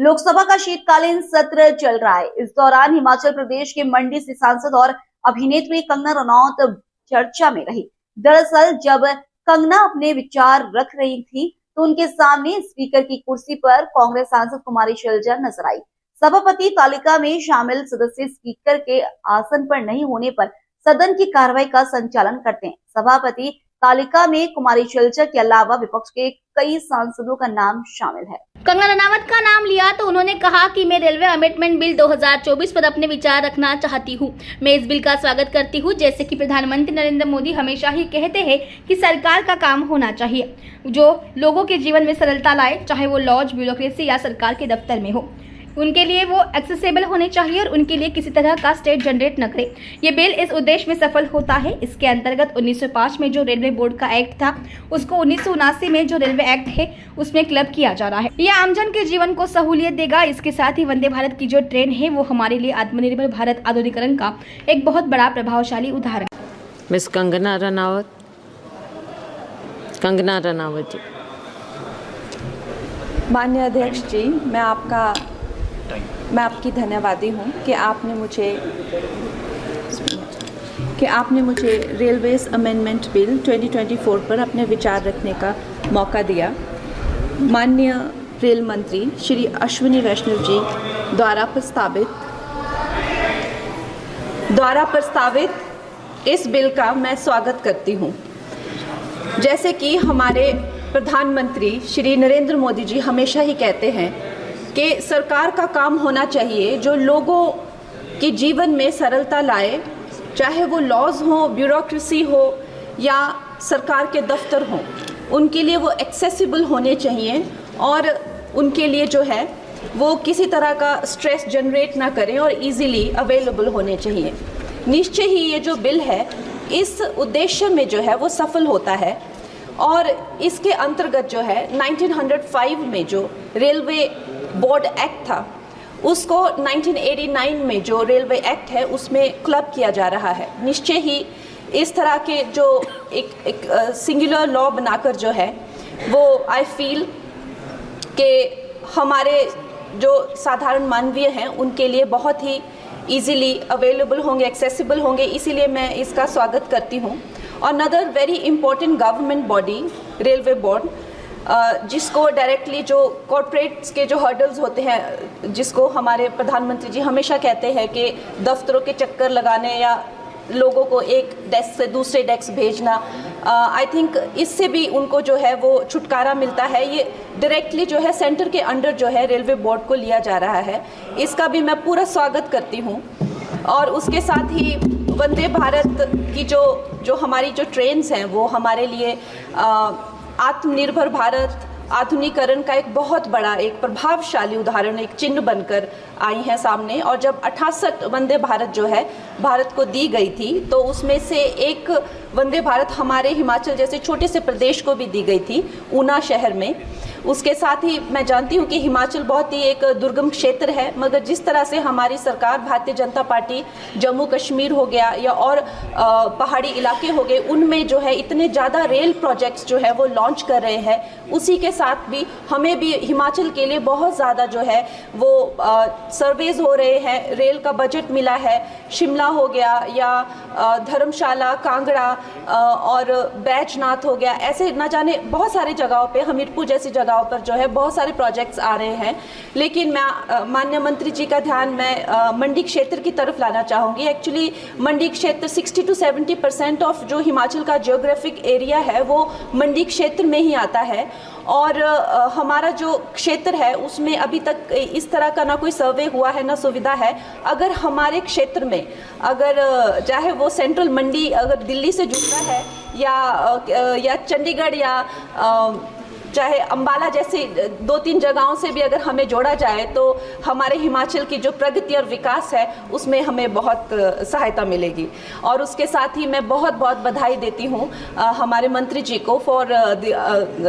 लोकसभा का शीतकालीन सत्र चल रहा है। इस दौरान हिमाचल प्रदेश के मंडी से सांसद और अभिनेत्री कंगना रनौत चर्चा में रही। दरअसल जब कंगना अपने विचार रख रही थी तो उनके सामने स्पीकर की कुर्सी पर कांग्रेस सांसद कुमारी शैलजा नजर आई। सभापति तालिका में शामिल सदस्य स्पीकर के आसन पर नहीं होने पर सदन की कार्रवाई का संचालन करते हैं। सभापति तालिका में कुमारी शैलजा के अलावा विपक्ष के कई सांसदों का नाम शामिल है। कंगना रनावत का नाम लिया तो उन्होंने कहा कि मैं रेलवे अमेंडमेंट बिल 2024 पर अपने विचार रखना चाहती हूं। मैं इस बिल का स्वागत करती हूं। जैसे कि प्रधानमंत्री नरेंद्र मोदी हमेशा ही कहते हैं कि सरकार का काम होना चाहिए जो लोगों के जीवन में सरलता लाए, चाहे वो लॉज, ब्यूरोक्रेसी या सरकार के दफ्तर में हो। उनके लिए वो एक्सेसिबल होने चाहिए और उनके लिए किसी तरह का स्टेट जनरेट न करे। ये बिल इस उद्देश्य में सफल होता है। इसके अंतर्गत 1905 में जो रेलवे बोर्ड का एक्ट था उसको 1979 में जो रेलवे एक्ट है उसमें क्लब किया जा रहा है। ये आमजन के जीवन को सहूलियत देगा। इसके साथ ही वंदे भारत की जो ट्रेन है वो हमारे लिए आत्मनिर्भर भारत आधुनिकीकरण का एक बहुत बड़ा प्रभावशाली उदाहरण। मिस कंगना रनावत जी। माननीय अध्यक्ष जी, मैं आपकी धन्यवादी हूँ कि आपने मुझे रेलवेज अमेंडमेंट बिल 2024 पर अपने विचार रखने का मौका दिया। माननीय रेल मंत्री श्री अश्विनी वैष्णव जी द्वारा प्रस्तावित इस बिल का मैं स्वागत करती हूँ। जैसे कि हमारे प्रधानमंत्री श्री नरेंद्र मोदी जी हमेशा ही कहते हैं कि सरकार का काम होना चाहिए जो लोगों के जीवन में सरलता लाए, चाहे वो लॉज हो, ब्यूरोक्रेसी हो या सरकार के दफ्तर हों, उनके लिए वो एक्सेसिबल होने चाहिए और उनके लिए जो है वो किसी तरह का स्ट्रेस जनरेट ना करें और इजीली अवेलेबल होने चाहिए। निश्चय ही ये जो बिल है इस उद्देश्य में जो है वो सफल होता है और इसके अंतर्गत जो है 1905 में जो रेलवे बोर्ड एक्ट था उसको 1989 में जो रेलवे एक्ट है उसमें क्लब किया जा रहा है। निश्चय ही इस तरह के जो एक सिंगुलर लॉ बनाकर जो है वो आई फील कि हमारे जो साधारण मानवीय हैं उनके लिए बहुत ही इजीली अवेलेबल होंगे, एक्सेसिबल होंगे, इसीलिए मैं इसका स्वागत करती हूँ। और another very important government body railway board जिसको डायरेक्टली जो कॉर्पोरेट्स के जो हर्डल्स होते हैं, जिसको हमारे प्रधानमंत्री जी हमेशा कहते हैं कि दफ्तरों के चक्कर लगाने या लोगों को एक डेस्क से दूसरे डेस्क भेजना, आई थिंक इससे भी उनको जो है वो छुटकारा मिलता है। ये डायरेक्टली जो है सेंटर के अंडर जो है रेलवे बोर्ड को लिया जा रहा है, इसका भी मैं पूरा स्वागत करती हूँ। और उसके साथ ही वंदे भारत की जो हमारी जो ट्रेन्स हैं वो हमारे लिए आत्मनिर्भर भारत आधुनिकीकरण का एक बहुत बड़ा, एक प्रभावशाली उदाहरण, एक चिन्ह बनकर आई हैं सामने। और जब 68 वंदे भारत जो है भारत को दी गई थी तो उसमें से एक वंदे भारत हमारे हिमाचल जैसे छोटे से प्रदेश को भी दी गई थी, ऊना शहर में। उसके साथ ही मैं जानती हूँ कि हिमाचल बहुत ही एक दुर्गम क्षेत्र है, मगर जिस तरह से हमारी सरकार भारतीय जनता पार्टी जम्मू कश्मीर हो गया या और पहाड़ी इलाके हो गए, उनमें जो है इतने ज़्यादा रेल प्रोजेक्ट्स जो है वो लॉन्च कर रहे हैं। उसी के साथ भी हमें भी हिमाचल के लिए बहुत ज़्यादा जो है वो सर्वेज हो रहे हैं, रेल का बजट मिला है। शिमला हो गया या धर्मशाला, कांगड़ा और बैजनाथ हो गया, ऐसे न जाने बहुत सारे जगहों पे, हमीरपुर जैसी जगहों पर जो है बहुत सारे प्रोजेक्ट्स आ रहे हैं। लेकिन मैं माननीय मंत्री जी का ध्यान मैं मंडी क्षेत्र की तरफ लाना चाहूँगी। एक्चुअली मंडी क्षेत्र 60 to 70% ऑफ जो हिमाचल का जियोग्राफिक एरिया है वो मंडी क्षेत्र में ही आता है। और हमारा जो क्षेत्र है उसमें अभी तक इस तरह का ना कोई सर्वे हुआ है, ना सुविधा है। अगर हमारे क्षेत्र में अगर चाहे वो सेंट्रल मंडी अगर दिल्ली से जुड़ता है या चंडीगढ़ या चाहे अंबाला जैसी 2-3 जगहों से भी अगर हमें जोड़ा जाए तो हमारे हिमाचल की जो प्रगति और विकास है उसमें हमें बहुत सहायता मिलेगी। और उसके साथ ही मैं बहुत बहुत बधाई देती हूँ हमारे मंत्री जी को फॉर